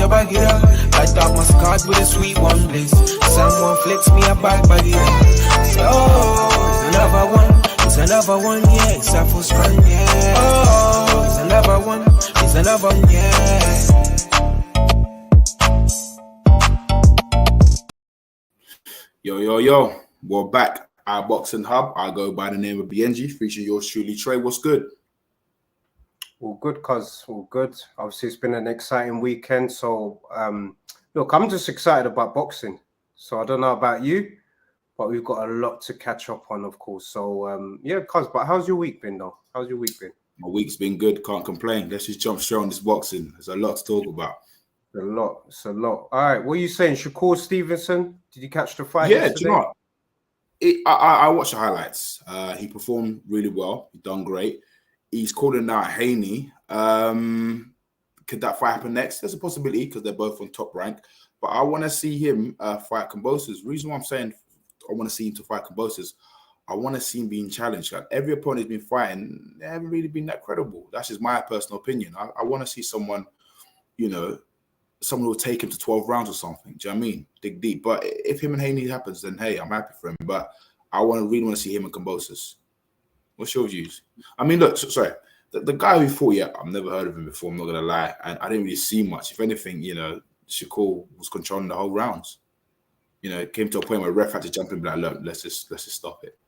a bag it up. Light up my card with a sweet one, please. Someone flicks me a bag it up. So, it's another one, yeah. It's a full strand, yeah. Oh, it's another one, yeah. Yo, we're back. Our Boxing Hub. I go by the name of BNG, featuring yours truly, Trey. What's good? All good, cuz. All good. Obviously, it's been an exciting weekend. So, look, I'm just excited about boxing. So, I don't know about you, but we've got a lot to catch up on, of course. So, yeah, cuz. But how's your week been, though? How's your week been? My week's been good. Can't complain. Let's just jump straight on this boxing. There's a lot to talk about. It's a lot. All right, what are you saying? Shakur Stevenson? Did you catch the fight? Yeah, yesterday? do you know what? I watched the highlights. He performed really well. He done great. He's calling out Haney. Could that fight happen next? There's a possibility because they're both on top rank. But I want to see him fight Kambosos. The reason why I'm saying I want to see him to fight Kambosos, I want to see him being challenged. Like, every opponent he's been fighting, they haven't really been that credible. That's just my personal opinion. I want to see someone, someone will take him to 12 rounds or something. Do you know what I mean? Dig deep. But if him and Haney happens, then hey, I'm happy for him. But I really want to see him and Kambosos. What's your views? I mean, look, sorry. The guy who fought, I've never heard of him before, I'm not going to lie. And I didn't really see much. If anything, Shakur was controlling the whole rounds. It came to a point where ref had to jump in and be like, look, let's just stop it.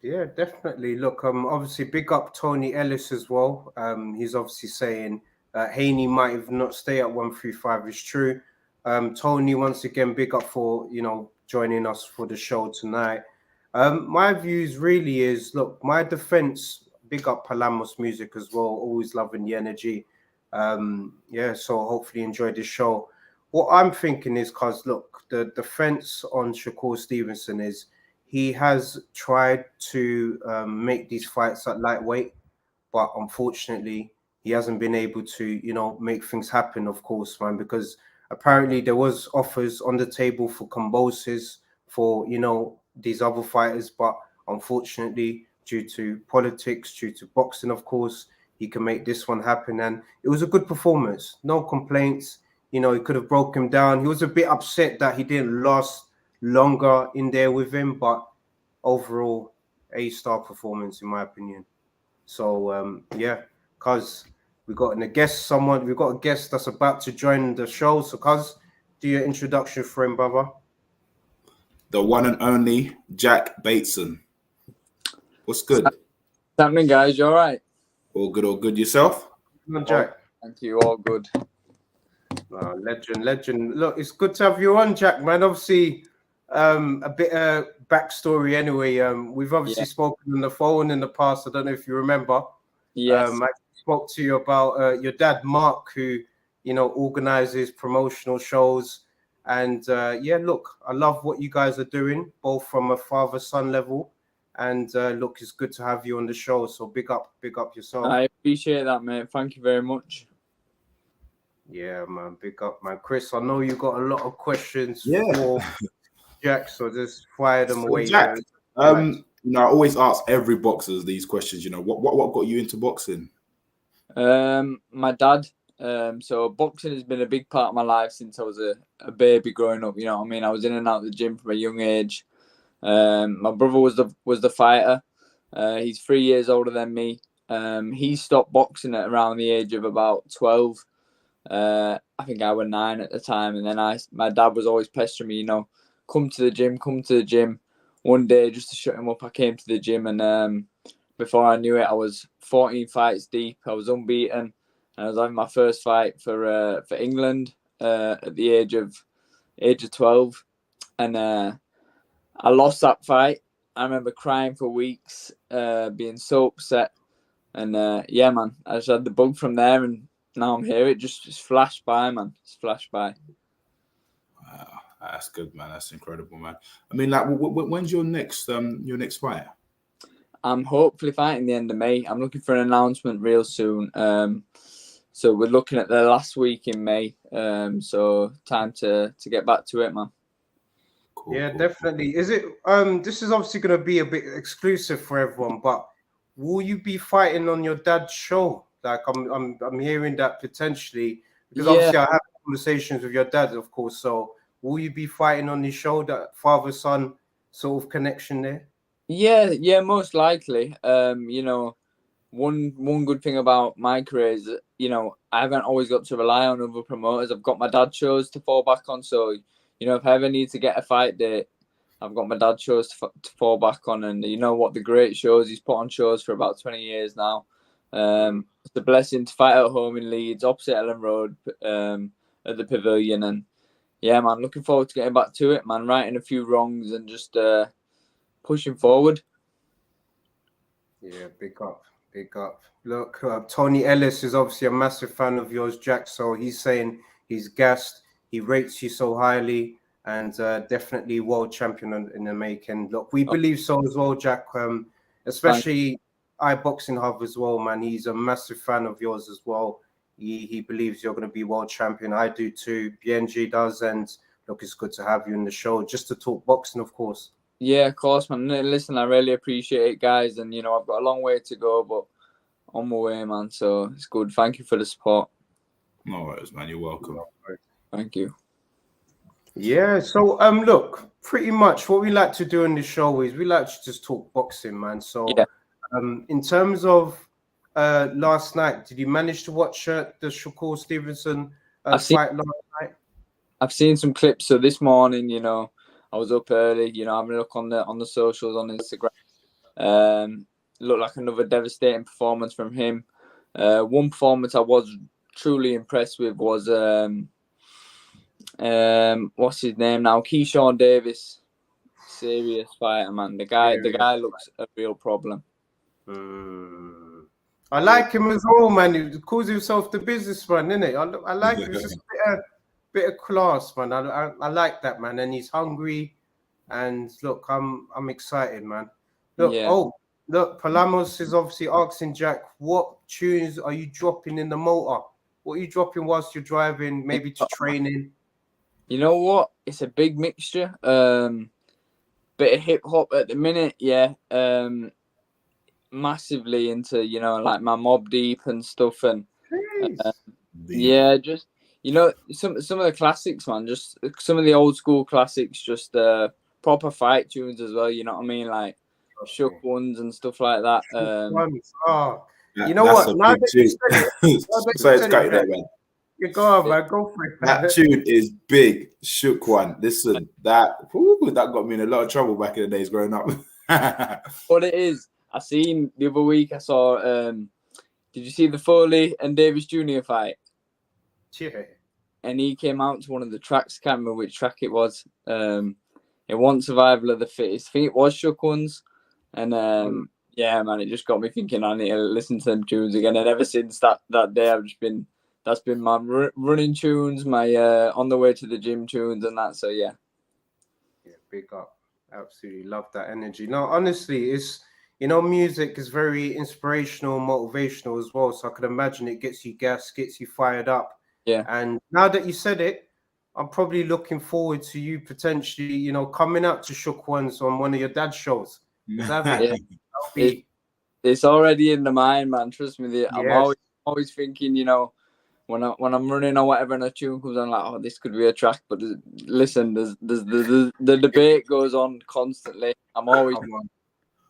Yeah, definitely. Look, obviously, big up Tony Ellis as well. He's obviously saying Haney might have not stay at 135. It's true. Tony, once again, big up for joining us for the show tonight. My views really is, look, my defense, big up Palamos Music as well. Always loving the energy. So hopefully enjoy this show. What I'm thinking is, because look, the defense on Shakur Stevenson is he has tried to make these fights at lightweight, but unfortunately he hasn't been able to, make things happen, of course, man, because apparently there was offers on the table for Kambosos, for, these other fighters, but unfortunately, due to politics, due to boxing, of course, he can make this one happen. And it was a good performance. No complaints. He could have broke him down. He was a bit upset that he didn't last longer in there with him, but overall, A-star performance, in my opinion. So, cuz we've got a guest that's about to join the show. So, cuz, do your introduction for him, brother. The one and only Jack Bateson. What's good? What's happening, guys? You all right? All good. Yourself? Come on, Jack. Thank you. All good. Legend. Look, it's good to have you on, Jack, man. Obviously, a bit of backstory anyway. We've obviously spoken on the phone in the past. I don't know if you remember. Yes. I spoke to you about your dad, Mark, who, organizes promotional shows. And look, I love what you guys are doing, both from a father-son level. And look, it's good to have you on the show. So big up yourself. I appreciate that, mate. Thank you very much. Yeah, man. Big up, man. Chris, I know you got a lot of questions for Jack, so just fire them away. Jack, I always ask every boxer these questions. What got you into boxing? My dad. So boxing has been a big part of my life since I was a baby growing up. You know what I mean? I was in and out of the gym from a young age. My brother was the fighter. He's 3 years older than me. He stopped boxing at around the age of about 12. I think I was 9 at the time, and then my dad was always pestering me, come to the gym. One day, just to shut him up, I came to the gym, and before I knew it, I was 14 fights deep. I was unbeaten. I was having my first fight for England at the age of 12, and I lost that fight. I remember crying for weeks, being so upset, and man, I just had the bug from there, and now I'm here. It just flashed by, man. It's flashed by. Wow, that's good, man. That's incredible, man. I mean, like, when's your next fight? I'm hopefully fighting the end of May. I'm looking for an announcement real soon. So we're looking at the last week in May. So time to get back to it, man. Cool, definitely. Is it? This is obviously going to be a bit exclusive for everyone, but will you be fighting on your dad's show? Like, I'm hearing that potentially Because obviously I have conversations with your dad, of course. So will you be fighting on his show, that father-son sort of connection there? Yeah, most likely. You know, one good thing about my career is that, you know, I haven't always got to rely on other promoters. I've got my dad shows to fall back on. So, you know, if I ever need to get a fight date, I've got my dad shows to fall back on. And you know what, the great shows, he's put on shows for about 20 years now. It's a blessing to fight at home in Leeds, opposite Ellen Road, at the Pavilion. And yeah, man, looking forward to getting back to it, man, righting a few wrongs and just pushing forward. Yeah, big up. Big up. Look, Tony Ellis is obviously a massive fan of yours, Jack. So he's saying he's gassed. He rates you so highly, and definitely world champion in the making. Look, we believe so as well, Jack. Especially iBoxing Hub as well, man. He's a massive fan of yours as well. He believes you're going to be world champion. I do too. BNG does, and look, it's good to have you in the show just to talk boxing, of course. Yeah, of course, man. Listen, I really appreciate it, guys. And, you know, I've got a long way to go, but on my way, man. So it's good. Thank you for the support. No worries, man. You're welcome. Thank you. Yeah, so look, pretty much what we like to do on the show is we like to just talk boxing, man. So in terms of last night, did you manage to watch the Shakur Stevenson fight last night? I've seen some clips. So this morning, you know, I was up early, you know, having a look on the socials on Instagram. Looked like another devastating performance from him. One performance I was truly impressed with was what's his name now? Keyshawn Davis. Serious fighter, man. The guy looks a real problem. I like him as well, man. He calls himself the businessman, innit? I like him. It's just a bit of class, man. I like that, man. And he's hungry. And look, I'm excited, man. Look, look, Palamos is obviously asking Jack, what tunes are you dropping in the motor? What are you dropping whilst you're driving, maybe to training? You know what? It's a big mixture. Bit of hip hop at the minute, yeah. Massively into, you know, like my Mob Deep and stuff, and yeah, just, you know, some of the classics, man. Just some of the old school classics, just proper fight tunes as well. You know what I mean, like shook ones and stuff like that. You know what? Now that you said it, man. You go on, man. Go for it. That tune is big. Shook one. Listen, that got me in a lot of trouble back in the days growing up. What it is, I seen the other week. I saw. Did you see the Foley and Davis Jr. fight? Yeah. And he came out to one of the tracks. Can't remember which track it was. It wasn't Survival of the Fittest. I think it was Shook Ones. And yeah, man, it just got me thinking I need to listen to them tunes again. And ever since that day, I've just been. That's been my running tunes, my on the way to the gym tunes, and that. So yeah, big up. Absolutely love that energy. No, honestly, it's, you know, music is very inspirational, motivational as well. So I can imagine it gets you gassed, gets you fired up. Yeah. And now that you said it, I'm probably looking forward to you potentially, you know, coming out to Shook Ones on one of your dad's shows. It's already in the mind, man. Trust me. Yes. I'm always thinking, you know, when I'm running or whatever, and a tune comes on, like, oh, this could be a track. But listen, the debate goes on constantly. I'm always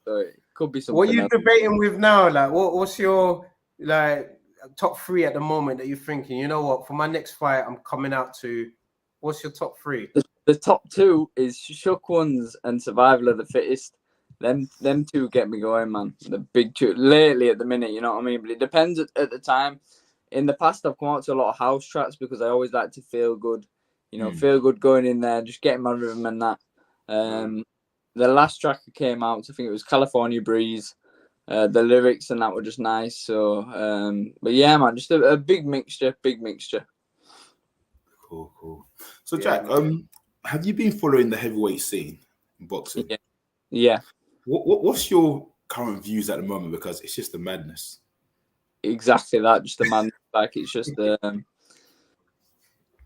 so it could be something. What are you debating with now? Like, what's your like top three at the moment that you're thinking? You know what? For my next fight, I'm coming out to. What's your top three? The top two is Shook Ones and Survival of the Fittest. Them two get me going, man. The big two lately at the minute, you know what I mean. But it depends at the time. In the past, I've come out to a lot of house tracks because I always like to feel good, you know, feel good going in there, just getting my rhythm and that. The last track that came out, I think it was California Breeze. The lyrics and that were just nice. So, but yeah, man, just a big mixture. Cool. So, Jack, have you been following the heavyweight scene in boxing? Yeah. What's your current views at the moment? Because it's just a madness. Exactly that, just a man. Like, it's just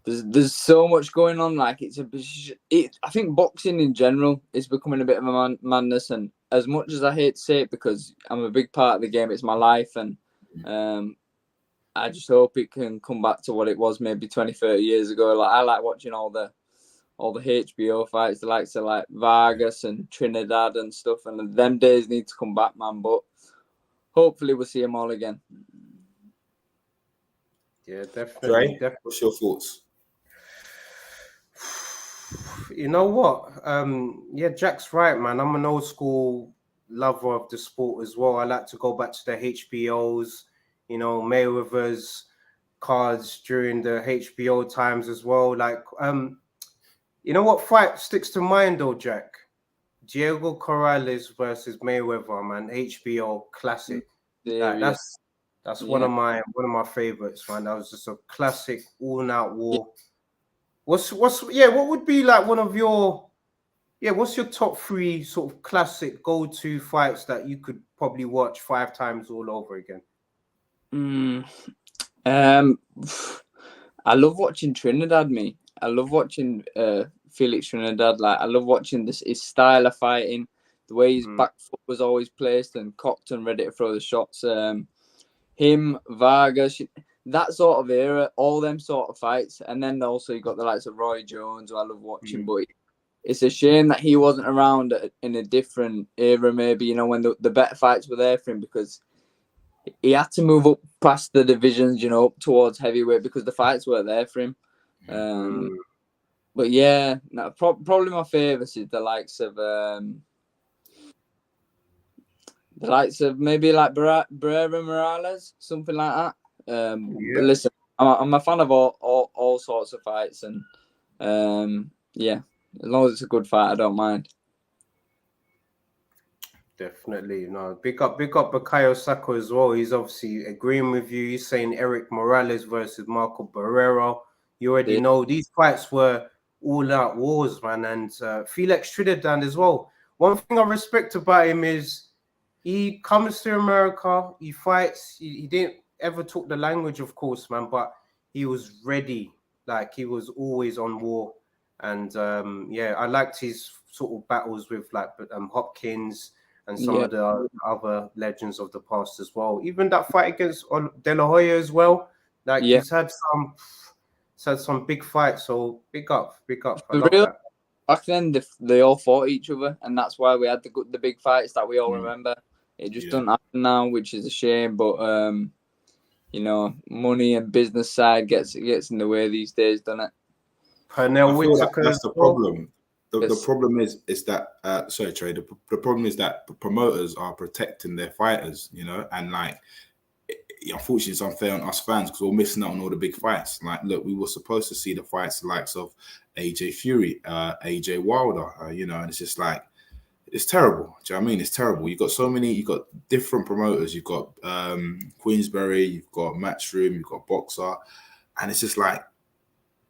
there's so much going on. Like, I think boxing in general is becoming a bit of a madness. And as much as I hate to say it, because I'm a big part of the game, it's my life, and I just hope it can come back to what it was maybe 20, 30 years ago. Like I like watching all the HBO fights, the likes of like Vargas and Trinidad and stuff, and them days need to come back, man. But hopefully we'll see them all again. Yeah, definitely. What's your thoughts? You know what? Yeah, Jack's right, man. I'm an old school lover of the sport as well. I like to go back to the HBOs, you know, Mayweather's cards during the HBO times as well. Like, you know what fight sticks to mind though, Jack? Diego Corrales versus Mayweather, man. HBO classic. Like, that's one of my favorites, man. That was just a classic all-out war. What would be like one of your what's your top 3 sort of classic go-to fights that you could probably watch 5 times all over again? I love watching Trinidad, me. I love watching Felix Trinidad. Like I love watching his style of fighting, the way his back foot was always placed and cocked and ready to throw the shots. Him, Vargas, that sort of era, all them sort of fights. And then also you got the likes of Roy Jones, who I love watching. But it's a shame that he wasn't around in a different era, maybe, you know, when the better fights were there for him, because he had to move up past the divisions, you know, up towards heavyweight, because the fights were there for him. But yeah, no, probably my favourites is the likes of maybe like Barrera Morales, something like that. But listen, I'm a fan of all sorts of fights, and yeah, as long as it's a good fight, I don't mind. Definitely, no. Big up Bukayo Saka as well. He's obviously agreeing with you. He's saying Eric Morales versus Marco Barrera. You already know these fights were all-out wars, man. And Felix Trinidad as well. One thing I respect about him is he comes to America, he fights. He didn't ever talk the language, of course, man, but he was ready. Like, he was always on war. And yeah, I liked his sort of battles with like Hopkins and some of the other legends of the past as well. Even that fight against De La Hoya as well. Like, he's had some big fights. So big up. I love that. Back then, they all fought each other, and that's why we had the big fights that we all remember. It just doesn't happen now, which is a shame. But you know, money and business side gets in the way these days, doesn't it? That's the problem. The problem is that sorry, Trey. The problem is that the promoters are protecting their fighters, you know, and like, unfortunately, it's unfair on us fans because we're missing out on all the big fights. Like, look, we were supposed to see the fights the likes of AJ Fury, AJ Wilder, you know, and it's just like, it's terrible. Do you know what I mean? It's terrible. You've got different promoters. You've got Queensberry, you've got Matchroom, you've got Boxer, and it's just like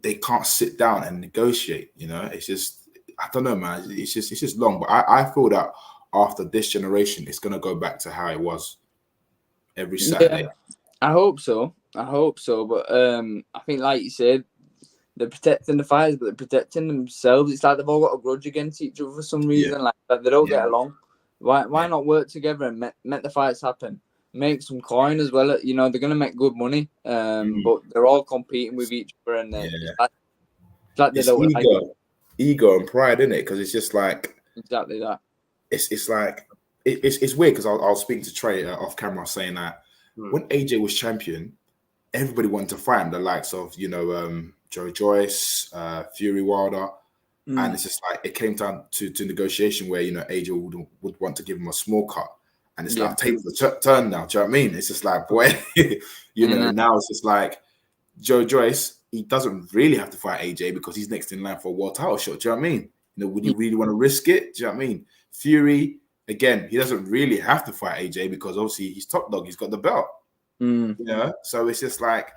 they can't sit down and negotiate. You know, it's just, I don't know, man. It's just long. But I feel that after this generation, it's gonna go back to how it was every Saturday. Yeah, I hope so. But I think, like you said, they're protecting the fighters, but they're protecting themselves. It's like they've all got a grudge against each other for some reason. Like they don't get along. Why not work together and make the fights happen? Make some coin as well. You know, they're gonna make good money. But they're all competing with each other, and it's ego and pride, isn't it? Because it's just like exactly that. It's like it's weird because I was speaking to Trey off camera saying that when AJ was champion, everybody wanted to fight him. The likes of, you know, Joe Joyce, Fury Wilder, and it's just like it came down to negotiation where, you know, AJ would want to give him a small cut, and it's like tables the turn now. Do you know what I mean? It's just like, boy, you know, now it's just like Joe Joyce. He doesn't really have to fight AJ because he's next in line for a world title shot. Do you know what I mean? You know, would he really want to risk it? Do you know what I mean? Fury, again, he doesn't really have to fight AJ because obviously he's top dog. He's got the belt. You know, so it's just like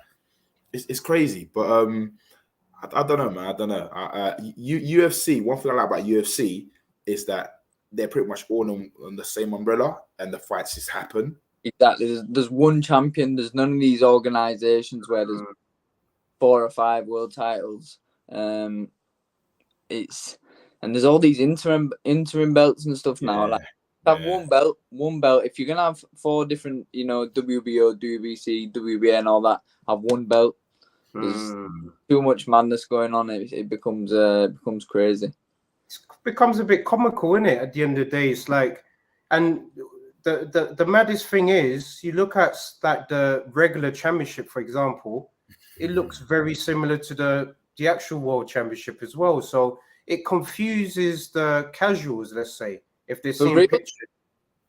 it's crazy. But I don't know, man. I don't know. UFC. One thing I like about UFC is that they're pretty much all on the same umbrella, and the fights just happen. Exactly. There's one champion. There's none of these organizations where there's 4 or 5 world titles. And there's all these interim belts and stuff now. Like Have one belt. If you're gonna have 4 different, WBO, WBC, WBA, and all that, have one belt. There's too much madness going on. It becomes crazy. It becomes a bit comical, isn't it? At the end of the day, it's like, and the maddest thing is, you look at like the regular championship, for example, it looks very similar to the actual world championship as well. So it confuses the casuals, let's say, if they're seeing pictures.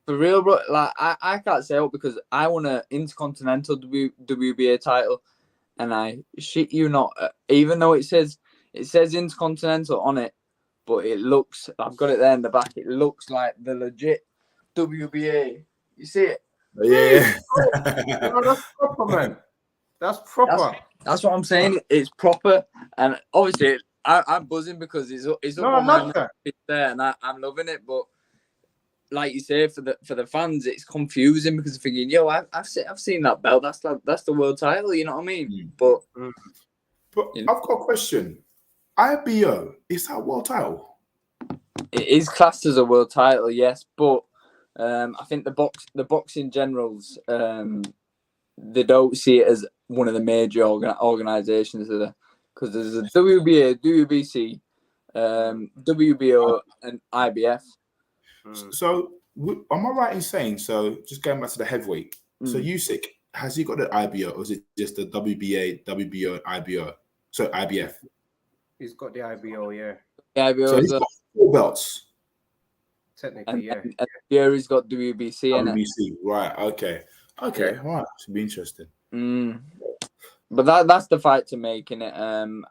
For real, bro. Like I can't say it because I won an Intercontinental WBA title, and I shit you not, even though it says Intercontinental on it, but it looks, I've got it there in the back, it looks like the legit WBA. You see it? Yeah. No, that's proper, man. That's proper. That's what I'm saying. It's proper, and obviously I'm buzzing because it's up on my it's there, and I'm loving it. But like you say, for the fans, it's confusing because they're thinking, yo, I've seen that belt. That's the world title. You know what I mean? But I've got a question. IBO, is that a world title? It is classed as a world title, yes. But I think the boxing generals, they don't see it as one of the major organizations because there's a WBA, WBC, WBO, and IBF. So, am I right in saying, so just going back to the heavyweight, so Usyk, has he got the IBO or is it just the WBA, WBO, and IBO? So, IBF? He's got the IBO, yeah. The IBO, so he's got 4 belts. Technically, yeah. And Fury's got WBC in it. WBC, right, okay. Okay, all right, should be interesting. But that's the fight to make, innit?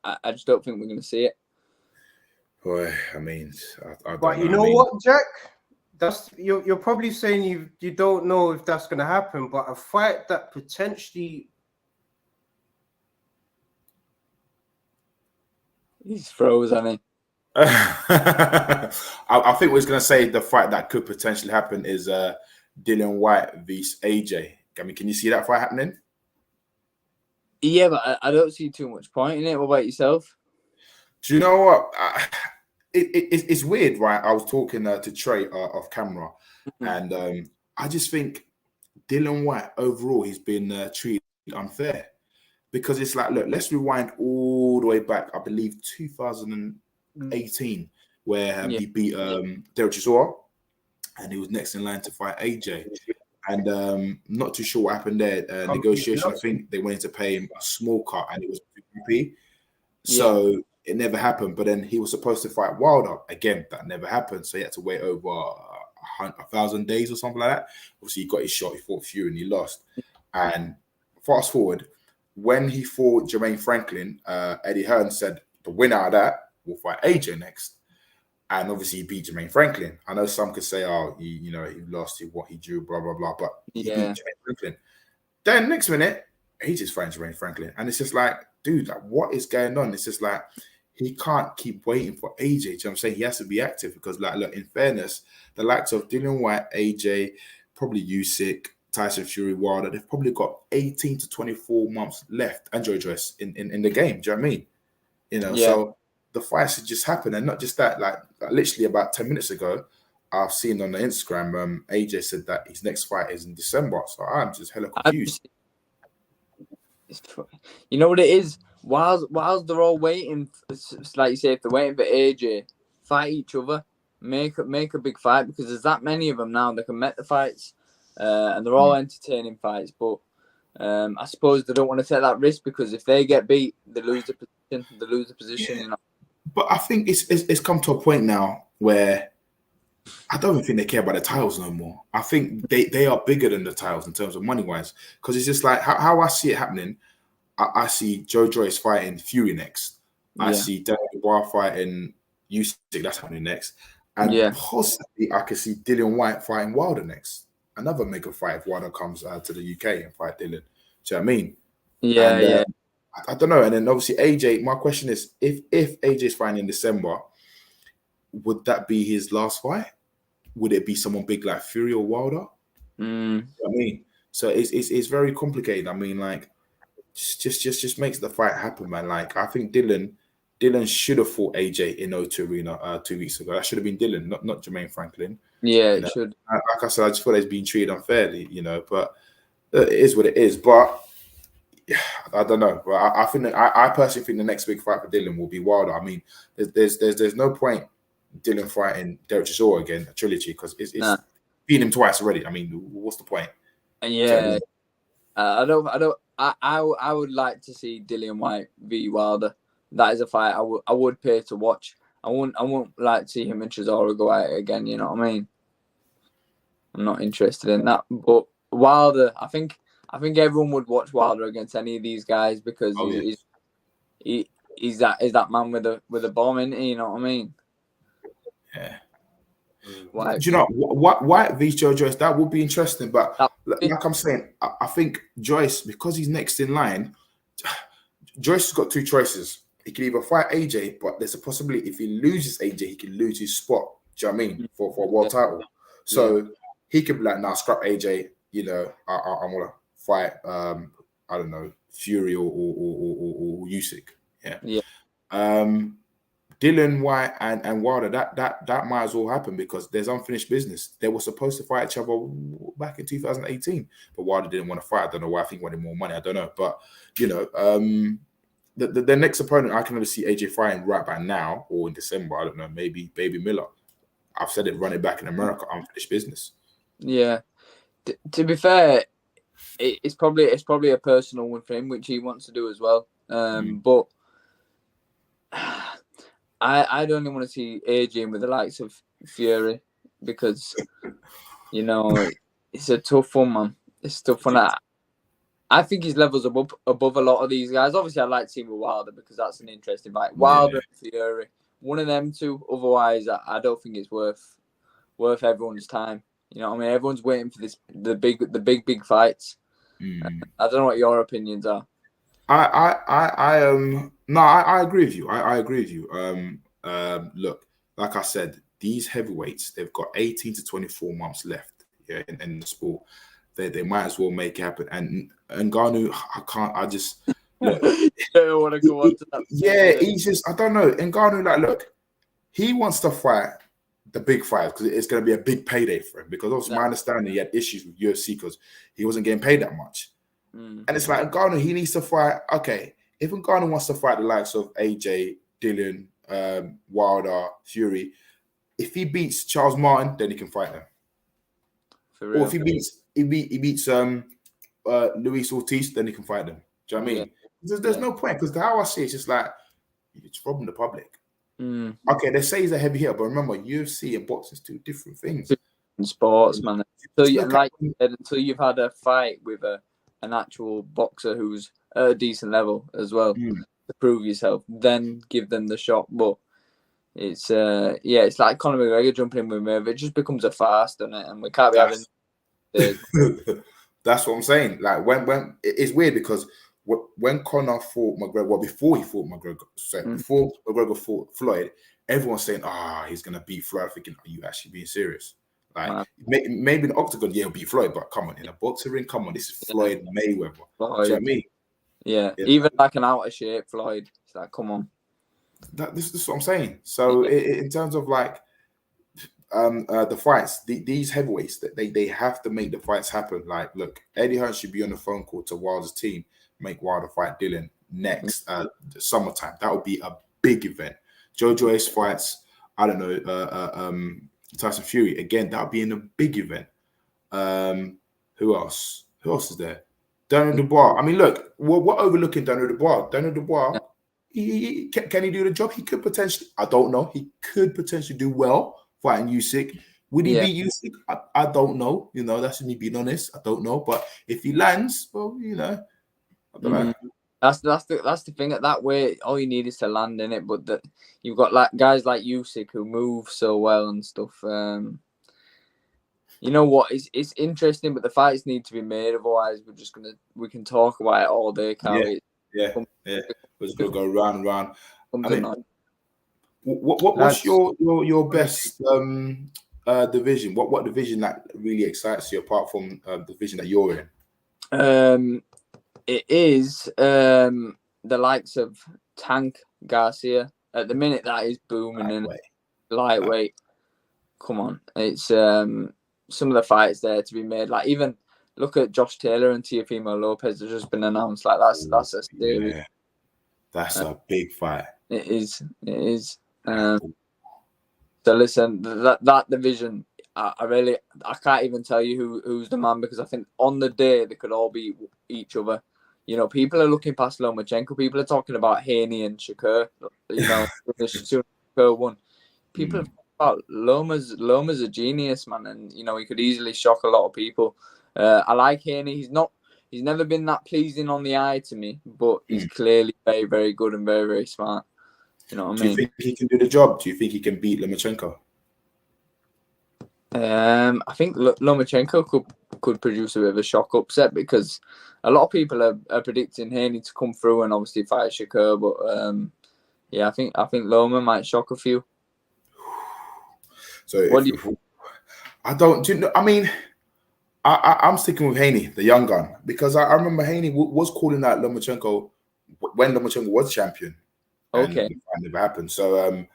I just don't think we're going to see it. Boy, I mean, I don't but you know what, Jack? That's you're probably saying you don't know if that's going to happen, but a fight that potentially. He's froze, hasn't he? I think we're going to say the fight that could potentially happen is Dillian White vs AJ. I mean, can you see that fight happening? Yeah, but I don't see too much point in it. What about yourself? Do you know what? It's weird, right? I was talking to Trey off camera, and I just think Dillian White overall, he's been treated unfair because it's like, look, let's rewind all the way back. I believe 2018, where he beat Derek Chisora, and he was next in line to fight AJ. And not too sure what happened there. Negotiation, I think they wanted to pay him a small cut, and it was 50p. So it never happened. But then he was supposed to fight Wilder again. That never happened. So he had to wait over 1,000 days or something like that. Obviously, he got his shot. He fought Fury, and he lost. And fast forward, when he fought Jermaine Franklin, Eddie Hearn said the winner of that will fight AJ next. And obviously, he beat Jermaine Franklin. I know some could say, "Oh, he lost, he drew, blah blah blah." But he beat Jermaine Franklin. Then next minute, he just fights Jermaine Franklin, and it's just like, dude, like, what is going on? It's just like he can't keep waiting for AJ. You know what I'm saying? He has to be active because, like, look, in fairness, the likes of Dillian White, AJ, probably Usyk, Tyson Fury, Wilder, they've probably got 18 to 24 months left, and Joe Joyce in the game. Do you know what I mean? So the fights had just happened, and not just that. Like literally about 10 minutes ago, I've seen on the Instagram, AJ said that his next fight is in December. So I'm just hella confused. You know what it is? Whilst they're all waiting, like you say, if they're waiting for AJ, fight each other, make a big fight, because there's that many of them now. They can make the fights, and they're all entertaining fights. But I suppose they don't want to take that risk because if they get beat, they lose the position. You know. But I think it's come to a point now where I don't even think they care about the titles no more. I think they are bigger than the titles in terms of money wise, because it's just like how I see it happening. I see Joe Joyce fighting Fury next. I see Daniel Dubois fighting Usyk. That's happening next, and possibly I could see Dillian White fighting Wilder next. Another mega fight if Wilder comes to the UK and fight Dillian. Do you know what I mean? Yeah. I don't know. And then obviously AJ, my question is, if AJ's fighting in December, would that be his last fight? Would it be someone big like Fury or Wilder? You know what I mean? So it's very complicated. I mean, like, just makes the fight happen, man. Like, I think Dillian Dylan should have fought AJ in O2 Arena 2 weeks ago. That should have been Dylan, not Jermaine Franklin. Yeah, you know? it should. Like I said, I just feel like he's being treated unfairly, but it is what it is. But I don't know. But I think that I personally think the next big fight for Dylan will be Wilder. I mean, there's no point Dylan fighting Derek Chisora again, a trilogy, because it's beaten him twice already. I mean, what's the point? Yeah, I would like to see Dillian White v Wilder. That is a fight I would pay to watch. I won't like to see him and Chisora go at it again. You know what I mean? I'm not interested in that. But Wilder, I think everyone would watch Wilder against any of these guys because he's that man with a bomb, isn't he? You know what I mean? Yeah. White. Do you know White v Joe Joyce? That would be interesting. But like I'm saying, I think Joyce, because he's next in line, Joyce has got two choices. He can either fight AJ, but there's a possibility if he loses AJ, he can lose his spot. Do you know what I mean? For a world title. So he could be like, nah, scrap AJ. I'm gonna fight. I don't know, Fury or Usyk. Yeah. Dylan White and Wilder, that might as well happen because there's unfinished business. They were supposed to fight each other back in 2018, but Wilder didn't want to fight. I don't know why. I think he wanted more money. I don't know, but the next opponent I can only see AJ fighting right by now or in December. I don't know, maybe Baby Miller. I've said it, run it back in America, unfinished business. Yeah. To be fair, it's probably a personal one for him, which he wants to do as well. But I'd only want to see AJ in with the likes of Fury because it's a tough one, man. It's a tough one. I think his level's above a lot of these guys. Obviously, I'd like to see him with Wilder because that's an interesting fight. Wilder and Fury, one of them two. Otherwise, I don't think it's worth everyone's time. You know what I mean? Everyone's waiting for the big fights. I don't know what your opinions are. I agree with you. I agree with you. Look, like I said, these heavyweights, they've got 18 to 24 months left in the sport. They might as well make it happen. And Ngannou, I just look, don't want to go on to that. Yeah, he's just, I don't know. Ngannou, look, he wants to fight the big fight because it's going to be a big payday for him. Because obviously, my understanding, he had issues with UFC because he wasn't getting paid that much. And it's like Ngannou, he needs to fight. Okay, if Ngannou wants to fight the likes of AJ, Dylan, Wilder, Fury, if he beats Charles Martin, then he can fight them. Or if he beats Luis Ortiz, then he can fight them. Do you know what I mean? There's no point because how I see it's just like it's robbing the public. Okay, they say he's a heavy hitter, but remember, UFC and boxing is two different things. Sports, man. Until you've had a fight with an actual boxer who's at a decent level as well to prove yourself, then give them the shot. But it's it's like Conor McGregor jumping in with Merv. It just becomes a farce, doesn't it? And we can't be having. That's what I'm saying. Like when it's weird because when Conor fought McGregor, before he fought McGregor, before McGregor fought Floyd, everyone's saying, he's gonna beat Floyd. Thinking, are you actually being serious? Like maybe in the octagon, he'll beat Floyd, but come on, in a boxing ring, come on, this is Floyd Mayweather. Do you know what I mean? Yeah, even like an out of shape Floyd. It's like, come on. This is what I'm saying. So in terms of like the fights, these heavyweights, they have to make the fights happen. Like, look, Eddie Hearn should be on the phone call to Wilder's team, make Wilder fight Dylan next summertime. That would be a big event. Joe Joyce fights, I don't know, Tyson Fury again. That would be in a big event. Who else? Who else is there? Daniel Dubois. I mean, look, we're overlooking Daniel Dubois. Daniel Dubois, can he do the job? He could potentially. I don't know. He could potentially do well fighting Usyk. Would he beat Usyk? I don't know. That's me being honest. I don't know. But if he lands, well, I don't know. That's the thing. At that way, all you need is to land in it. But you've got like guys like Usyk who move so well and stuff. You know what? It's interesting, but the fights need to be made. Otherwise, we can talk about it all day, can't we? Yeah. We're just gonna go round and round. What's your best division? What division that really excites you apart from the division that you're in? It is the likes of Tank Garcia. At the minute, that is booming and lightweight. Come on, it's some of the fights there to be made. Like even look at Josh Taylor and Teofimo Lopez has just been announced. Like that's a series. Yeah. That's a big fight. It is. So listen, that division, I can't even tell you who's the man, because I think on the day they could all beat each other. You know, people are looking past Lomachenko. People are talking about Haney and Shakur. You know, Shakur won. People have talked about Loma's a genius, man, and you know he could easily shock a lot of people. I like Haney. He's never been that pleasing on the eye to me, but he's clearly very, very good and very, very smart. You know what I mean? Do you think he can do the job? Do you think he can beat Lomachenko? I think Lomachenko could produce a bit of a shock upset, because a lot of people are predicting Haney to come through and obviously fight Shakur, but yeah, I think Loma might shock a few. So I mean, I'm sticking with Haney, the young gun, because I remember Haney was calling out Lomachenko when Lomachenko was champion. Okay. And it never happened. So,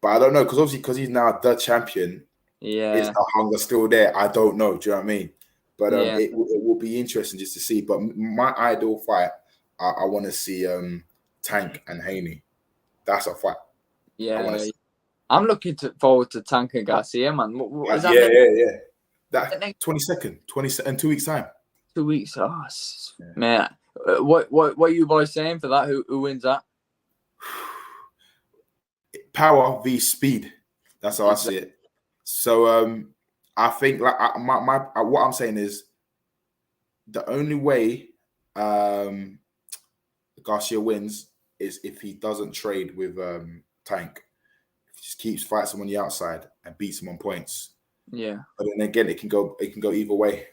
but I don't know, because he's now the champion. Yeah. Is the hunger still there? I don't know. Do you know what I mean? But it will be interesting just to see. But my ideal fight, I want to see Tank and Haney. That's a fight. Yeah. I'm looking forward to Tank and Garcia, man. Is that yeah. That 22nd, in 2 weeks' time. 2 weeks. Oh, man. What are you boys saying for that? Who wins that? Power v speed. That's how I see it. So I think like what I'm saying is the only way Garcia wins is if he doesn't trade with Tank. If he just keeps fighting on the outside and beats him on points. Yeah. But then again, it can go either way.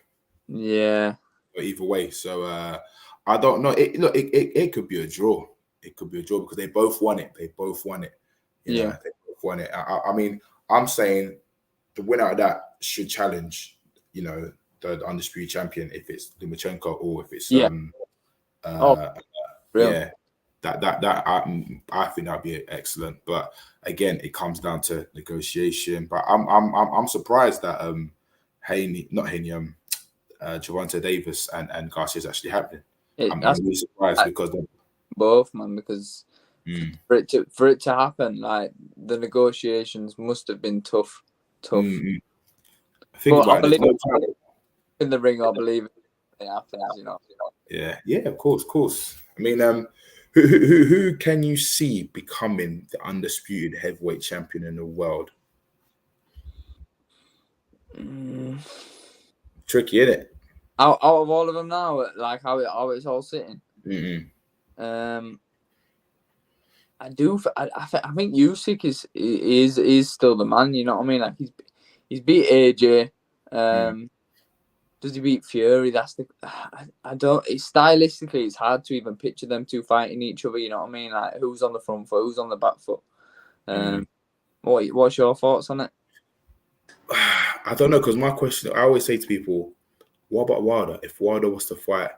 Yeah. Either way. So I don't know. It could be a draw. It could be a draw because they both won it. They both won it. You know, they both won it. I mean, I'm saying the winner of that should challenge, you know, the undisputed champion if it's Lomachenko or if it's I think that'd be excellent. But again, it comes down to negotiation. But I'm surprised that Gervonta Davis and Garcia is actually happening. I'm really surprised because both, man, because for it to happen, like the negotiations must have been tough. I think I believe in the ring. I believe it happens. You know. Yeah, of course. I mean, who can you see becoming the undisputed heavyweight champion in the world? Tricky, isn't it? Out of all of them now, like how it's all sitting. I think Usyk is still the man. You know what I mean? Like he's beat AJ. Does he beat Fury? That's the I don't. Stylistically, it's hard to even picture them two fighting each other. You know what I mean? Like who's on the front foot, who's on the back foot. What's your thoughts on it? I don't know, because my question, I always say to people, what about Wilder? If Wilder was to fight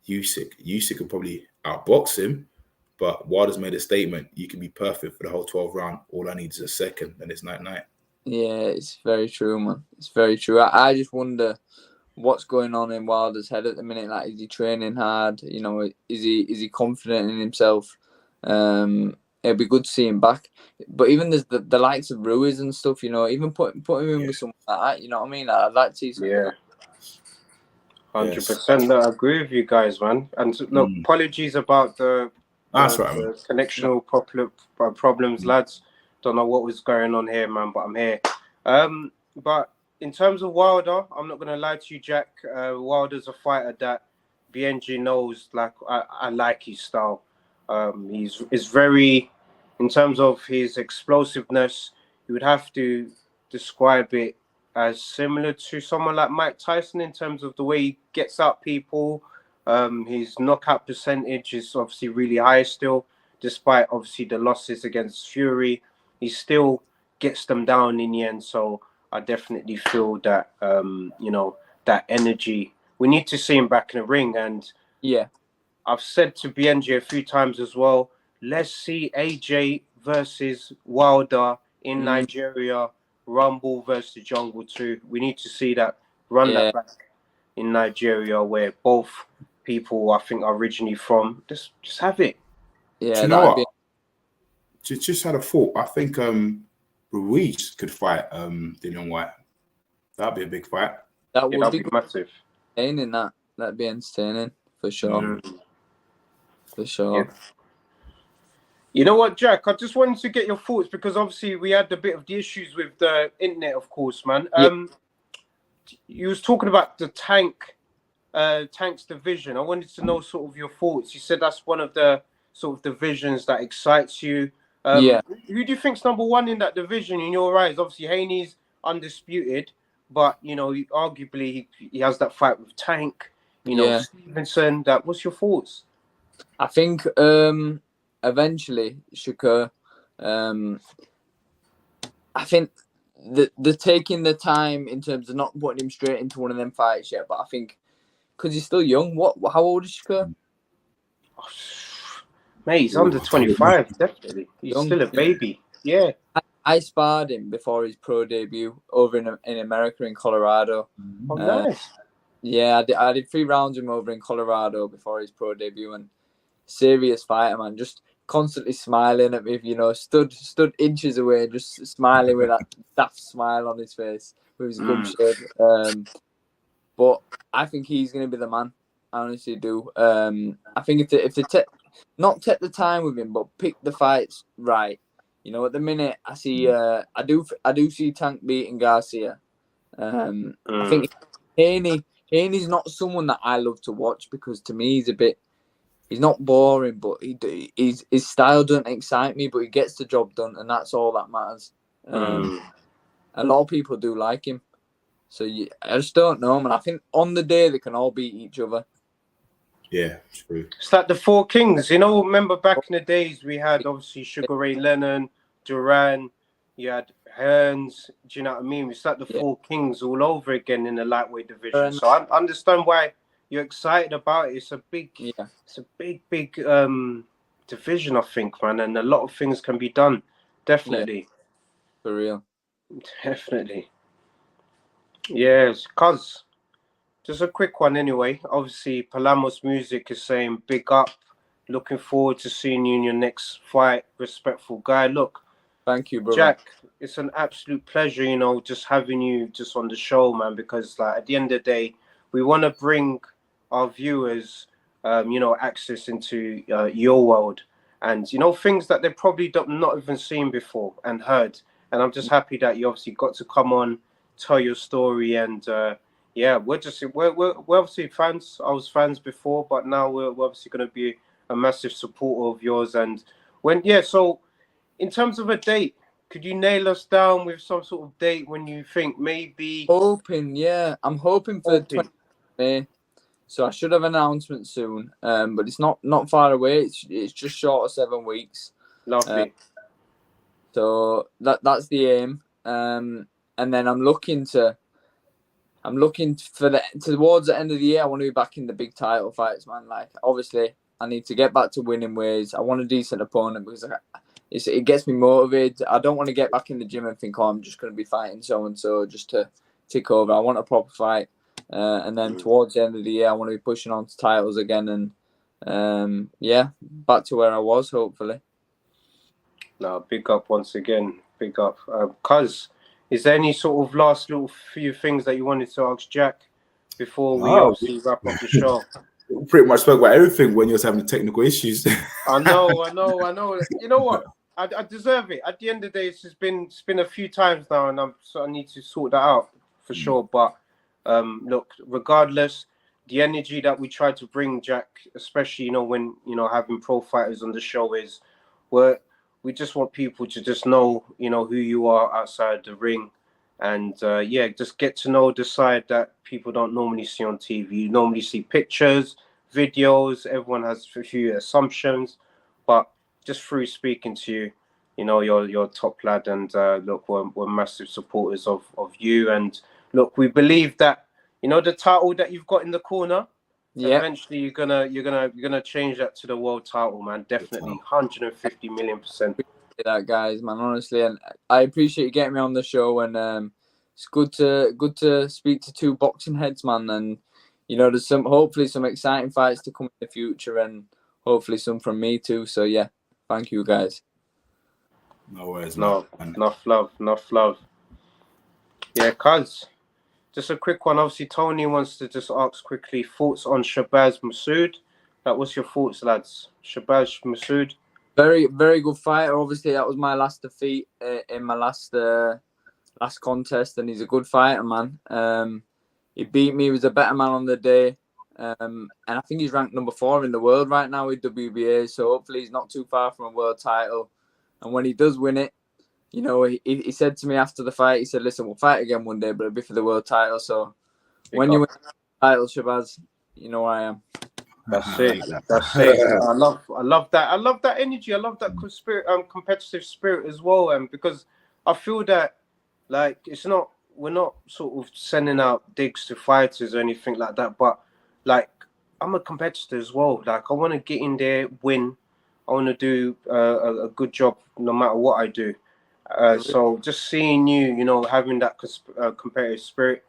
Usyk could probably outbox him, but Wilder's made a statement, you can be perfect for the whole 12 round. All I need is a second, and it's night-night. Yeah, it's very true, man. It's very true. I just wonder what's going on in Wilder's head at the minute. Like, is he training hard? You know, is he confident in himself? It'd be good to see him back. But even there's the likes of Ruiz and stuff, you know, even put him in with someone like that, you know what I mean? I'd like to see something. Yeah. 100%. No, I agree with you guys, man. And look, apologies about the connectional problems, lads. Don't know what was going on here, man, but I'm here. But in terms of Wilder, I'm not going to lie to you, Jack. Wilder's a fighter that BNG knows. Like, I like his style. He's very, in terms of his explosiveness, you would have to describe it as similar to someone like Mike Tyson in terms of the way he gets up people. His knockout percentage is obviously really high still, despite obviously the losses against Fury. He still gets them down in the end. So I definitely feel that, you know, that energy. We need to see him back in the ring. And yeah, I've said to BNG a few times as well, let's see AJ versus Wilder in Nigeria, Rumble versus Jungle 2. We need to see that, run that back in Nigeria, where both people I think are originally from. Just have it. Do you know what? Just had a thought. I think Ruiz could fight DILLIAN WHYTE. That'd be a big fight. That would be massive. That'd be entertaining for sure. For sure. Yeah. You know what, Jack? I just wanted to get your thoughts because obviously we had a bit of the issues with the internet, of course, man. You was talking about the Tank's division. I wanted to know sort of your thoughts. You said that's one of the sort of divisions that excites you. Who do you think's number one in that division in your eyes? Obviously, Haney's undisputed, but you know, arguably he has that fight with Tank. You know, Stevenson. What's your thoughts? I think eventually Shakur. I think they're taking the time in terms of not putting him straight into one of them fights yet. But I think because he's still young. How old is Shakur? Mate, he's under 25, definitely. He's still a baby. Yeah. I sparred him before his pro debut over in America, in Colorado. Oh, nice. Yeah, I did 3 rounds with him over in Colorado before his pro debut, and serious fighter, man. Just constantly smiling at me, you know, stood inches away, just smiling with that daft smile on his face with his gum shirt. But I think he's going to be the man. I honestly do. I think if they not take the time with him, but pick the fights right. You know, at the minute I see, I do see Tank beating Garcia. I think Haney's not someone that I love to watch because to me he's not boring, but his style doesn't excite me, but he gets the job done, and that's all that matters. A lot of people do like him, so I just don't know, man. I think on the day they can all beat each other. Yeah, true. It's like the 4 kings, you know. Remember back in the days we had obviously Sugar Ray Leonard, Duran, you had Hearns. Do you know what I mean? It's like the 4 kings all over again in the lightweight division. So I understand why you're excited about it. It's a big, division, I think, man, and a lot of things can be done. Definitely, for real. Definitely. Yes, cuz. Just a quick one anyway. Obviously, Palamos Music is saying big up. Looking forward to seeing you in your next fight. Respectful guy. Look. Thank you, brother. Jack, it's an absolute pleasure, you know, just having you just on the show, man, because like at the end of the day, we want to bring our viewers, you know, access into your world and, you know, things that they probably not even seen before and heard. And I'm just happy that you obviously got to come on, tell your story and, yeah, we're obviously fans. I was fans before, but now we're obviously going to be a massive supporter of yours. And so in terms of a date, could you nail us down with some sort of date when you think maybe? I'm hoping for 20 May. So I should have an announcement soon. But it's not far away. It's just short of 7 weeks. Lovely. So that's the aim. And then I'm looking for towards the end of the year. I want to be back in the big title fights, man. Like obviously, I need to get back to winning ways. I want a decent opponent because it gets me motivated. I don't want to get back in the gym and think, I'm just going to be fighting so and so just to tick over. I want a proper fight, and then towards the end of the year, I want to be pushing on to titles again, and back to where I was, hopefully. No, big up once again, big up. Cuz, is there any sort of last little few things that you wanted to ask Jack before we obviously wrap up the show? Pretty much spoke about everything when you was having technical issues. I know. You know what? I deserve it. At the end of the day, it's been a few times now, and I need to sort that out for sure. But look, regardless, the energy that we try to bring, Jack, especially when having pro fighters on the show is, we just want people to just know who you are outside the ring. And just get to know the side that people don't normally see on TV. You normally see pictures, videos. Everyone has a few assumptions, but just through speaking to you, you're top lad. And look, we're massive supporters of you. And look, we believe that the title that you've got in the corner, Yeah. Eventually, you're gonna change that to the world title, man. Definitely, 150 million%. That, guys, man, honestly, and I appreciate you getting me on the show, and it's good to speak to two boxing heads, man, and you know, there's hopefully some exciting fights to come in the future, and hopefully some from me too. So yeah, thank you, guys. No worries, No, man. enough love. Yeah, cuz. Just a quick one. Obviously, Tony wants to just ask quickly thoughts on Shabazz Masood. What's your thoughts, lads? Shabazz Masood. Very, very good fighter. Obviously, that was my last defeat in my last contest, and he's a good fighter, man. He beat me. He was a better man on the day, and I think he's ranked number 4 in the world right now with WBA. So hopefully, he's not too far from a world title. And when he does win it, you know, he said to me after the fight, he said, "Listen, we'll fight again one day, but it'll be for the world title." So when you win the title, Shabazz, you know where I am. That's it. That's it. I love that. I love that energy. I love that competitive spirit as well. And because I feel that, like, we're not sort of sending out digs to fighters or anything like that. But like, I'm a competitor as well. Like, I want to get in there, win. I want to do a good job no matter what I do. So just seeing you know, having that competitive spirit,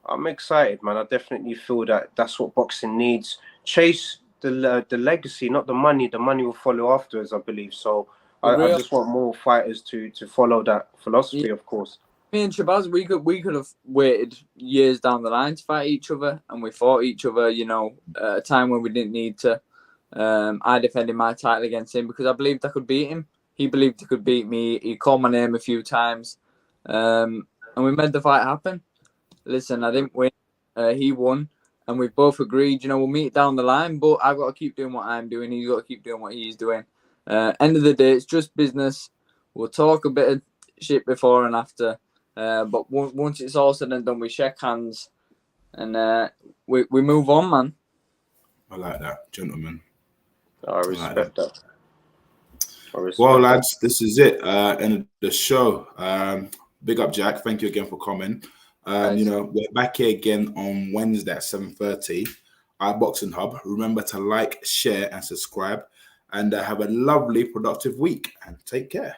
I'm excited, man. I definitely feel that that's what boxing needs. Chase the legacy, not the money. The money will follow afterwards, I believe. So I just want more fighters to follow that philosophy, of course. Me and Shabazz, we could have waited years down the line to fight each other, and we fought each other, you know, at a time when we didn't need to. I defended my title against him because I believed I could beat him. He believed he could beat me. He called my name a few times, and we made the fight happen. Listen, I didn't win. He won, and we both agreed, you know, we'll meet down the line, but I've got to keep doing what I'm doing. He's got to keep doing what he's doing. End of the day, it's just business. We'll talk a bit of shit before and after, but once it's all said and done, we shake hands, and we move on, man. I like that, gentlemen. I respect that. Well, lads, this is it. End of the show. Big up, Jack. Thank you again for coming. You know, we're back here again on Wednesday at 7:30 at Boxing Hub. Remember to like, share, and subscribe. And have a lovely, productive week. And take care.